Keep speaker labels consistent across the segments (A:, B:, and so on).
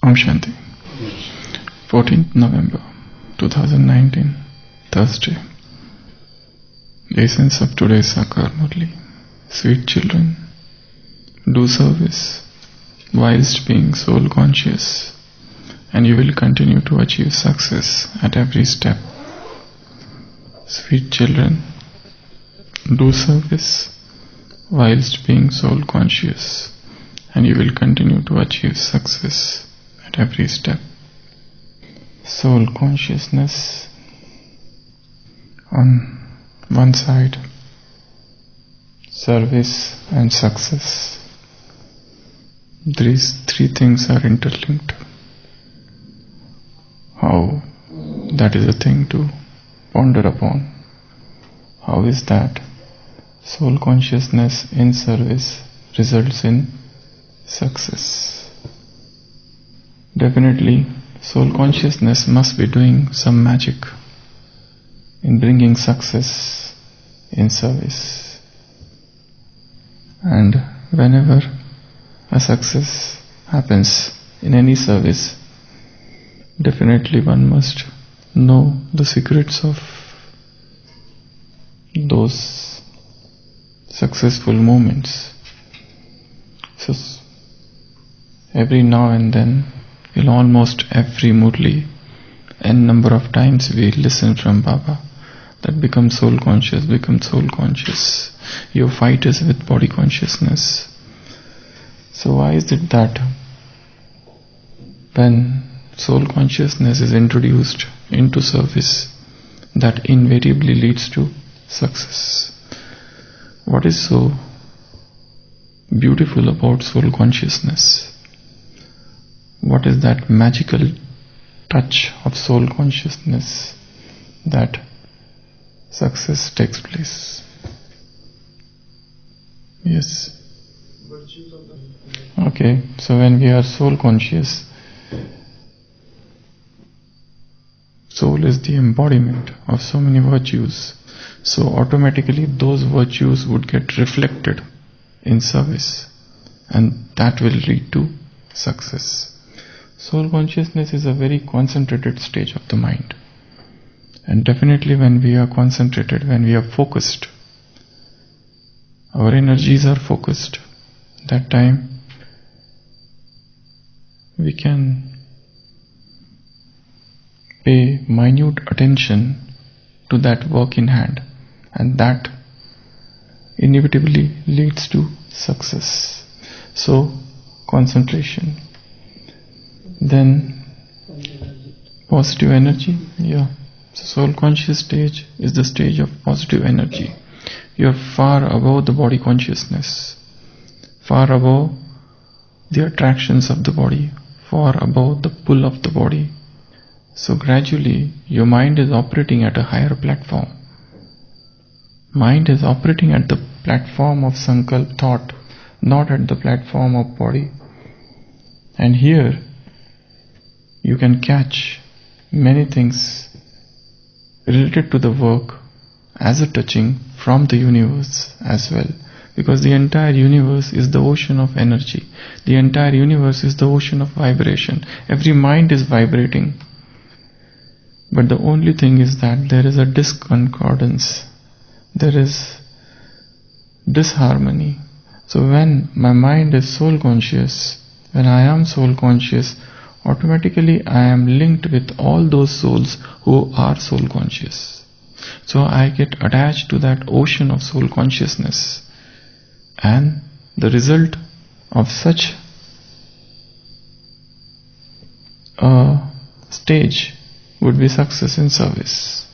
A: Om Shanti. 14th November 2019, Thursday. The essence of today's Sakar Murli. Sweet children, do service whilst being soul conscious, and you will continue to achieve success at every step. Sweet children, do service whilst being soul conscious, and you will continue to achieve success at every step. Soul consciousness on one side, service and success. These three things are interlinked. How that is a thing to ponder upon. How is that soul consciousness in service results in success? Definitely, soul consciousness must be doing some magic in bringing success in service. And whenever a success happens in any service, definitely one must know the secrets of those successful moments. So every now and then, in almost every murli, n number of times we listen from Baba that become soul conscious, become soul conscious. Your fight is with body consciousness. So why is it that when soul consciousness is introduced into service, that invariably leads to success? What is so beautiful about soul consciousness? What is that magical touch of soul consciousness that success takes place? Yes. Okay, so when we are soul conscious, soul is the embodiment of so many virtues. So automatically those virtues would get reflected in service, and that will lead to success. Soul consciousness is a very concentrated stage of the mind. And definitely when we are concentrated, when we are focused, our energies are focused, that time we can pay minute attention to that work in hand, and that inevitably leads to success. So, concentration. Then, positive energy. Yeah. So, soul conscious stage is the stage of positive energy. You are far above the body consciousness, far above the attractions of the body, far above the pull of the body. So gradually your mind is operating at a higher platform. Mind is operating at the platform of sankalp, thought, not at the platform of body. And here you can catch many things related to the work as a touching from the universe as well. Because the entire universe is the ocean of energy. The entire universe is the ocean of vibration. Every mind is vibrating. But the only thing is that there is a disconcordance. There is disharmony. So when my mind is soul conscious, when I am soul conscious, automatically I am linked with all those souls who are soul conscious. So I get attached to that ocean of soul consciousness. And the result of such a stage would be success in service.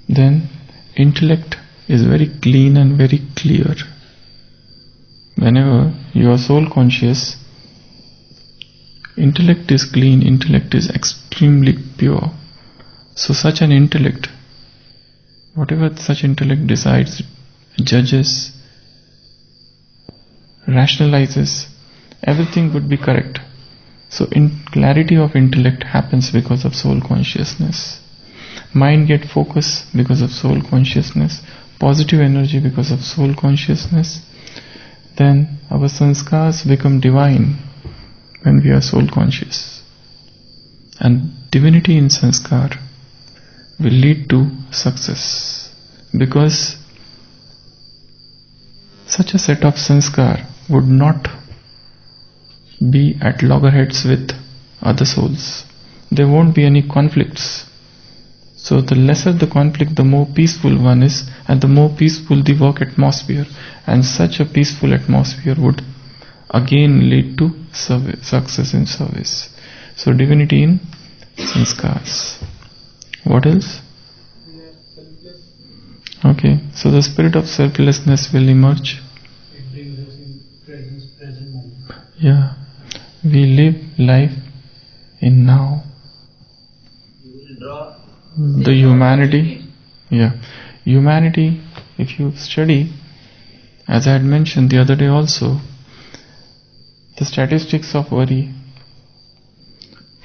A: Then intellect is very clean and very clear. Whenever you are soul conscious, intellect is clean, intellect is extremely pure. So such an intellect, whatever such intellect decides, judges, rationalizes, everything would be correct. So clarity of intellect happens because of soul consciousness. Mind get focus because of soul consciousness. Positive energy because of soul consciousness. Then Our sanskars become divine when we are soul conscious. And divinity in sanskar will lead to success, because such a set of sanskar would not be at loggerheads with other souls. There won't be any conflicts. So the lesser the conflict, the more peaceful one is, and the more peaceful the work atmosphere. And such a peaceful atmosphere would again lead to success in service. So divinity in sanskars. What else? Okay, so the spirit of selflessness will emerge.
B: It brings us in present moment.
A: Yeah, we live life in now.
C: You will draw
A: The humanity, humanity, if you study, as I had mentioned the other day also, the statistics of worry,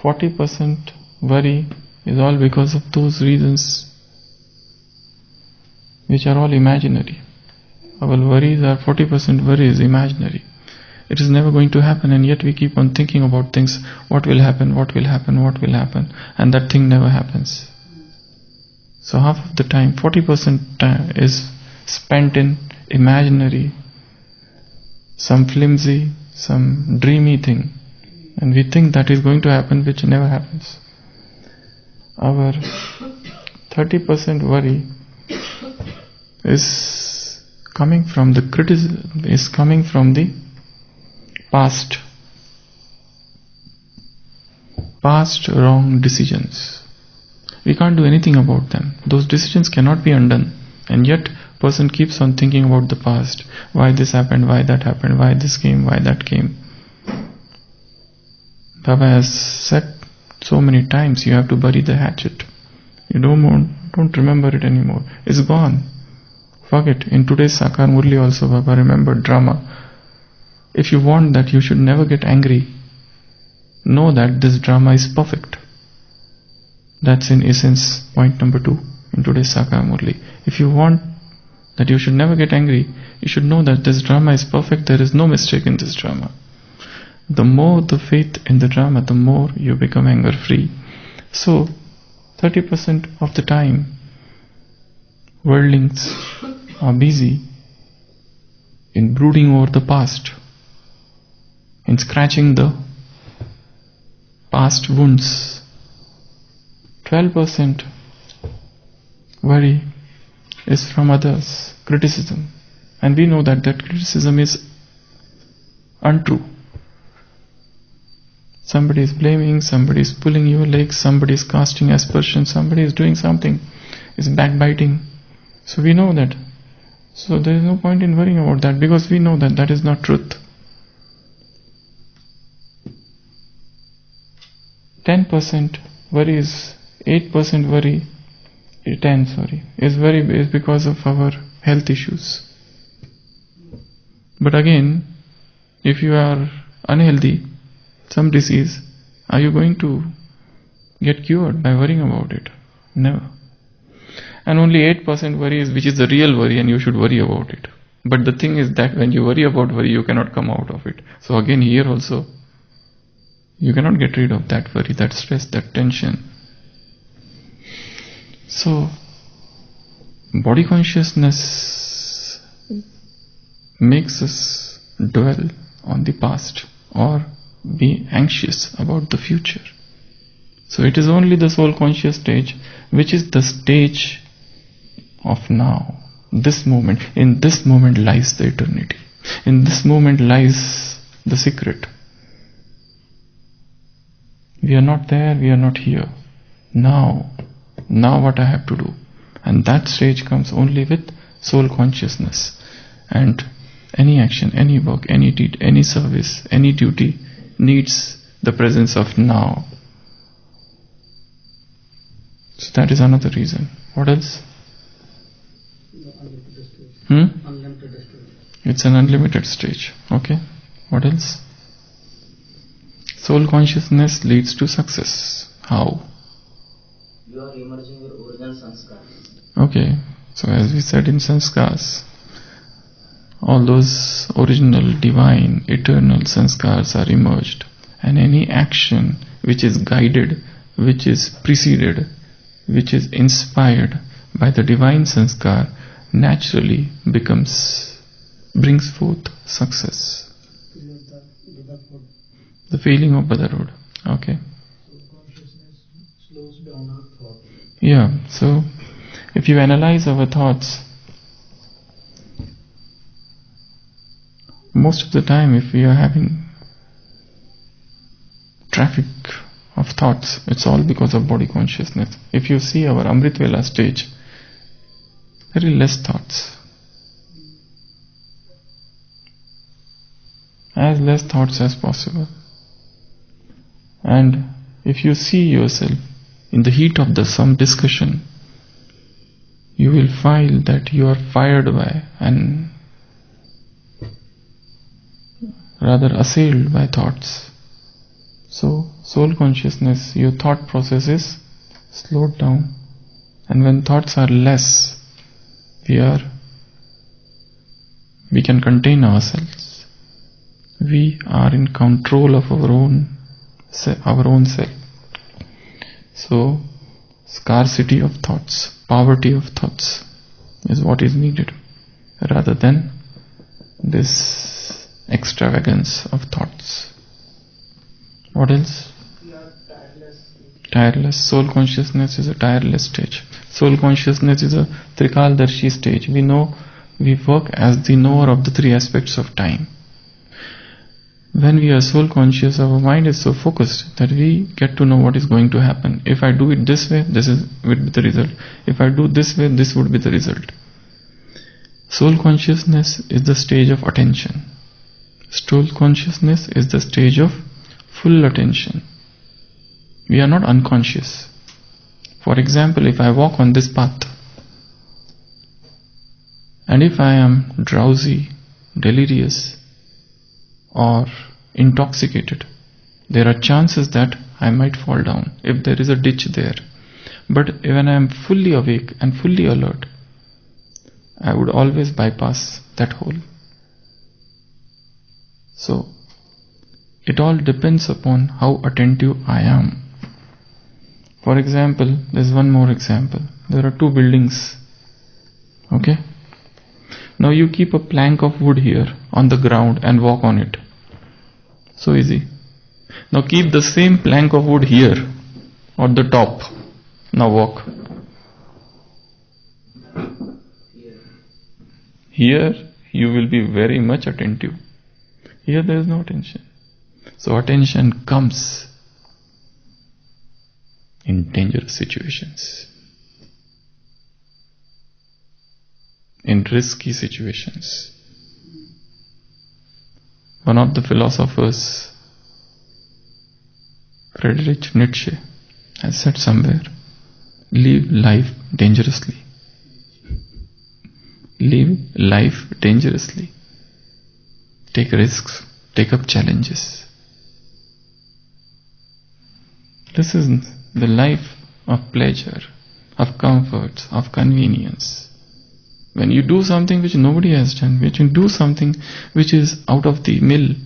A: 40% worry is all because of those reasons which are all imaginary. Our worries are 40% worry is imaginary. It is never going to happen, and yet we keep on thinking about things. What will happen, what will happen, what will happen, and that thing never happens. So half of the time, 40% is spent in imaginary, some flimsy, some dreamy thing. And we think that is going to happen, which never happens. Our 30% worry is coming from the criticism, is coming from the past wrong decisions. We can't do anything about them. Those decisions cannot be undone. And yet, person keeps on thinking about the past. Why this happened, why that happened, why this came, why that came. Baba has said so many times, you have to bury the hatchet. You don't remember it anymore. It's gone. Forget. In today's Sakar Murli also, Baba remembered drama. If you want that, you should never get angry. Know that this drama is perfect. That's in essence point number 2 in today's Sakar Murli. If you want that you should never get angry, you should know that this drama is perfect. There is no mistake in this drama. The more the faith in the drama, the more you become anger free. So 30% of the time worldlings are busy in brooding over the past, in scratching the past wounds. 12% worry is from others, criticism. And we know that criticism is untrue. Somebody is blaming, somebody is pulling your legs, somebody is casting aspersion, somebody is doing something, is backbiting. So we know that. So there is no point in worrying about that, because we know that that is not truth. 10% worry is 8% worry, is because of our health issues. But again, if you are unhealthy, some disease, are you going to get cured by worrying about it? Never. And only 8% worry is, which is the real worry, and you should worry about it. But the thing is that when you worry about worry, you cannot come out of it. So again, here also, you cannot get rid of that worry, that stress, that tension. So, body consciousness makes us dwell on the past or be anxious about the future. So it is only the soul conscious stage, which is the stage of now, this moment. In this moment lies the eternity. In this moment lies the secret. We are not there, we are not here. Now what I have to do. And that stage comes only with soul consciousness. And any action, any work, any deed, any service, any duty needs the presence of now. So that is another reason. What else?
B: Unlimited stage.
A: It's an unlimited stage. Okay. What else? Soul consciousness leads to success. How?
C: You are emerging your original sanskars.
A: Okay. So as we said in sanskars, all those original, divine, eternal sanskars are emerged, and any action which is guided, which is preceded, which is inspired by the divine sanskar naturally brings forth success. The feeling of brotherhood. Okay.
B: So consciousness slows down our thought.
A: Yeah, so if you analyze our thoughts, most of the time if we are having traffic of thoughts, it's all because of body consciousness. If you see our Amrit Vela stage, very less thoughts. As less thoughts as possible. And if you see yourself in the heat of some discussion, you will find that you are fired by and rather assailed by thoughts. So, soul consciousness, your thought process is slowed down. And when thoughts are less, we can contain ourselves. We are in control of our own self. So, scarcity of thoughts, poverty of thoughts is what is needed, rather than this extravagance of thoughts. What else? Tireless. Soul consciousness is a tireless stage. Soul consciousness is a Trikaldarshi stage. We work as the knower of the three aspects of time. When we are soul conscious, our mind is so focused that we get to know what is going to happen. If I do it this way, would be the result. If I do this way, this would be the result. Soul consciousness is the stage of attention. Soul consciousness is the stage of full attention. We are not unconscious. For example, if I walk on this path, and if I am drowsy, delirious, or intoxicated, there are chances that I might fall down if there is a ditch there. But when I am fully awake and fully alert, I would always bypass that hole. So, it all depends upon how attentive I am. For example, there's one more example. There are two buildings. Okay? Now you keep a plank of wood here on the ground and walk on it. So easy. Now keep the same plank of wood here on the top. Now walk. Here you will be very much attentive. Here there is no attention. So attention comes in dangerous situations, in risky situations. One of the philosophers, Friedrich Nietzsche, has said somewhere, live life dangerously. Live life dangerously. Take risks, take up challenges. This is the life of pleasure, of comfort, of convenience. When you do something which nobody has done, when you do something which is out of the mill,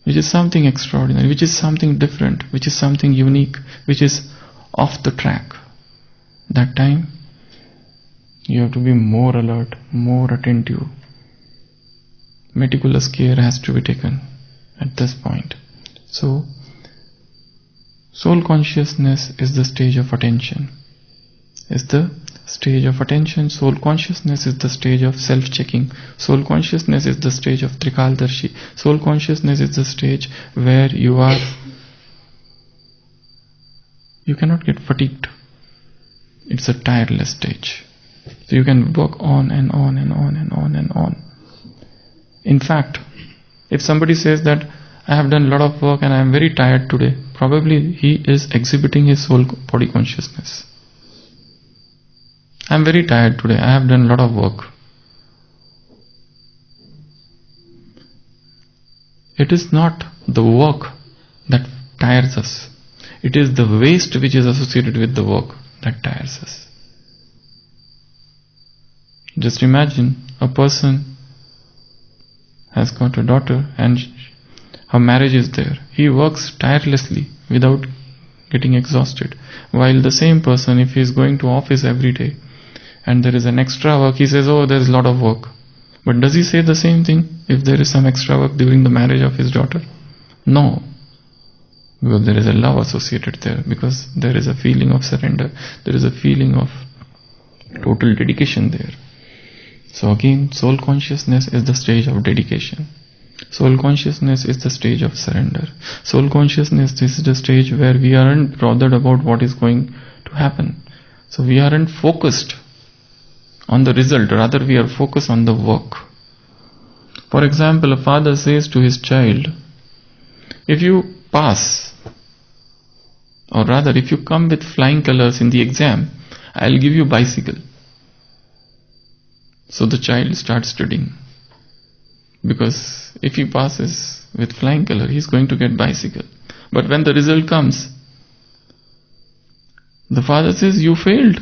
A: which is something extraordinary, which is something different, which is something unique, which is off the track, that time you have to be more alert, more attentive. Meticulous care has to be taken at this point. So, soul consciousness is the stage of attention. Soul consciousness is the stage of self-checking. Soul consciousness is the stage of Trikaldarshi. Soul consciousness is the stage where you cannot get fatigued. It's a tireless stage. So you can work on and on and on and on and on. In fact, if somebody says that I have done a lot of work and I am very tired today, probably he is exhibiting his soul body consciousness. I am very tired today, I have done a lot of work. It is not the work that tires us. It is the waste which is associated with the work that tires us. Just imagine a person has got a daughter and her marriage is there. He works tirelessly without getting exhausted. While the same person, if he is going to office every day and there is an extra work, he says, oh, there is a lot of work. But does he say the same thing if there is some extra work during the marriage of his daughter? No. Because there is a love associated there, because there is a feeling of surrender, there is a feeling of total dedication there. So again, soul consciousness is the stage of dedication. Soul consciousness is the stage of surrender. Soul consciousness is the stage where we aren't bothered about what is going to happen. So we aren't focused on the result, rather we are focused on the work. For example, a father says to his child, if you pass, or rather if you come with flying colors in the exam, I'll give you bicycle. So the child starts studying, because if he passes with flying color, he's going to get bicycle. But when the result comes, the father says, you failed.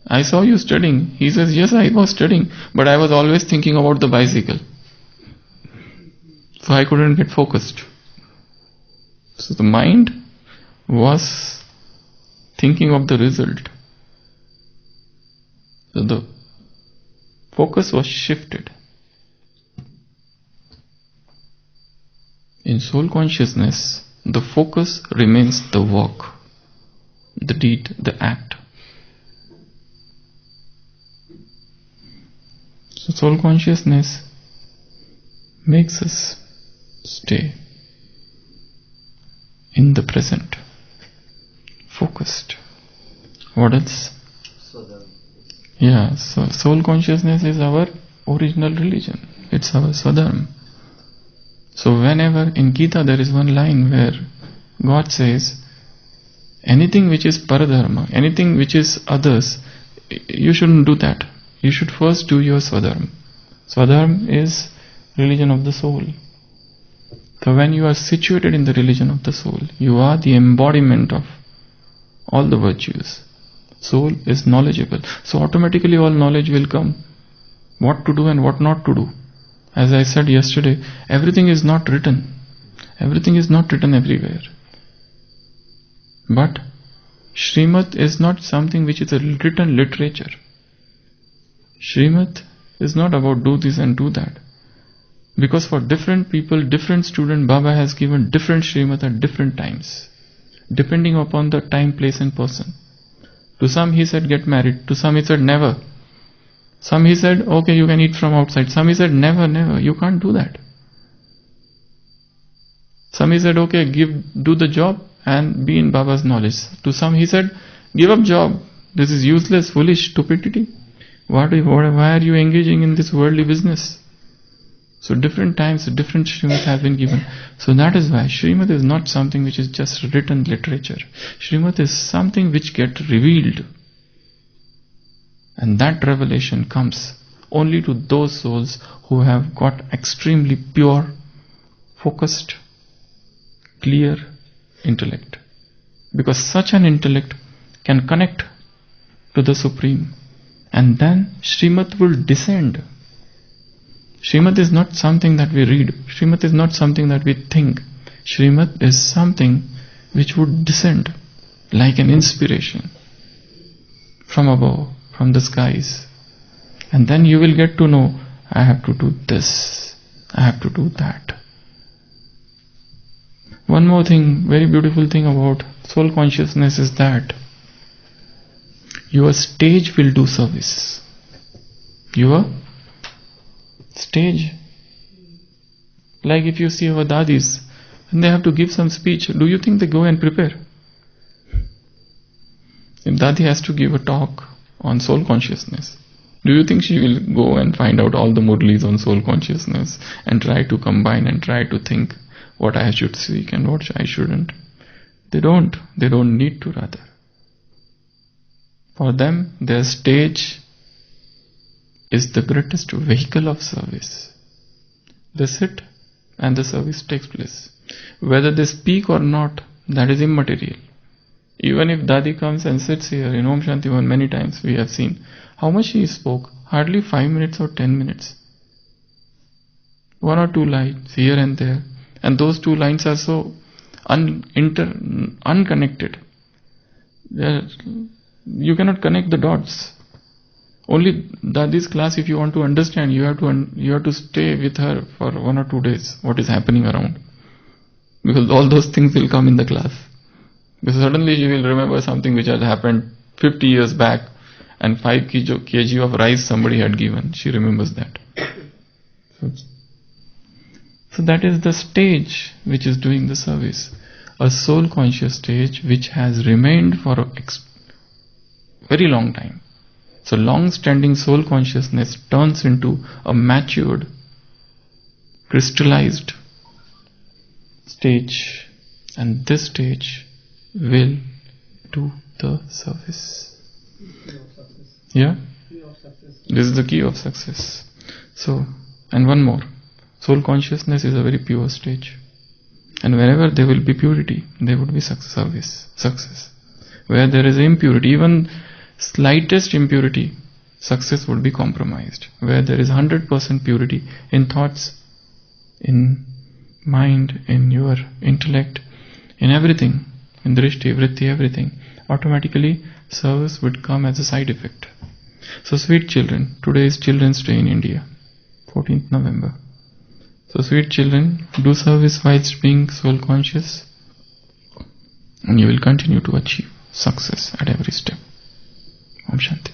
A: I saw you studying. He says, yes, I was studying, but I was always thinking about the bicycle. So I couldn't get focused. So the mind was thinking of the result. So the focus was shifted. In soul consciousness, the focus remains the work, the deed, the act. So soul consciousness makes us stay in the present, focused. What else? Yeah, so soul consciousness is our original religion. It's our Swadharma. So whenever in Gita there is one line where God says, anything which is paradharma, anything which is others, you shouldn't do that. You should first do your Swadharma. Swadharma is religion of the soul. So when you are situated in the religion of the soul, you are the embodiment of all the virtues. Soul is knowledgeable. So automatically all knowledge will come. What to do and what not to do. As I said yesterday, everything is not written. Everything is not written everywhere. But Srimad is not something which is a written literature. Srimad is not about do this and do that. Because for different people, different student, Baba has given different Srimad at different times, depending upon the time, place and person. To some he said get married, to some he said never. Some he said okay you can eat from outside. Some he said never, you can't do that. Some he said okay do the job and be in Baba's knowledge. To some he said give up job, this is useless, foolish, stupidity. Why are you engaging in this worldly business? So different times, different Srimad have been given. So that is why Srimad is not something which is just written literature. Srimad is something which gets revealed. And that revelation comes only to those souls who have got extremely pure, focused, clear intellect. Because such an intellect can connect to the Supreme. And then Srimad will descend. Srimad is not something that we read. Srimad is not something that we think. Srimad is something which would descend like an inspiration from above, from the skies. And then you will get to know, I have to do this, I have to do that. One more thing, very beautiful thing about soul consciousness is that your stage will do service. Your stage. Like if you see our dadis, and they have to give some speech, do you think they go and prepare? If Dadi has to give a talk on soul consciousness, do you think she will go and find out all the murlis on soul consciousness and try to combine and try to think what I should speak and what I shouldn't? They don't need to rather. For them, their stage is the greatest vehicle of service. They sit and the service takes place. Whether they speak or not, that is immaterial. Even if Dadi comes and sits here in Om Shanti Bhavan many times, we have seen how much she spoke. Hardly 5 minutes or 10 minutes. one or two lines here and there, and those two lines are so unconnected. You cannot connect the dots. Only this class, if you want to understand, you have to stay with her for 1 or 2 days. What is happening around? Because all those things will come in the class. Because suddenly you will remember something which has happened 50 years back, and 5 kg of rice somebody had given. She remembers that. So that is the stage which is doing the service. A soul conscious stage which has remained for a very long time. So long-standing soul consciousness turns into a matured, crystallized stage, and this stage will do the service. Yeah? This is the key of success. So, and one more. Soul consciousness is a very pure stage. And wherever there will be purity, there would be success. Where there is impurity, even slightest impurity, success would be compromised. Where there is 100% purity in thoughts, in mind, in your intellect, in everything, in drishti, vritti, everything, automatically service would come as a side effect. So sweet children, today is Children's Day in India, 14th November. So sweet children, do service whilst being soul conscious, and you will continue to achieve success at every step. Om Shanti.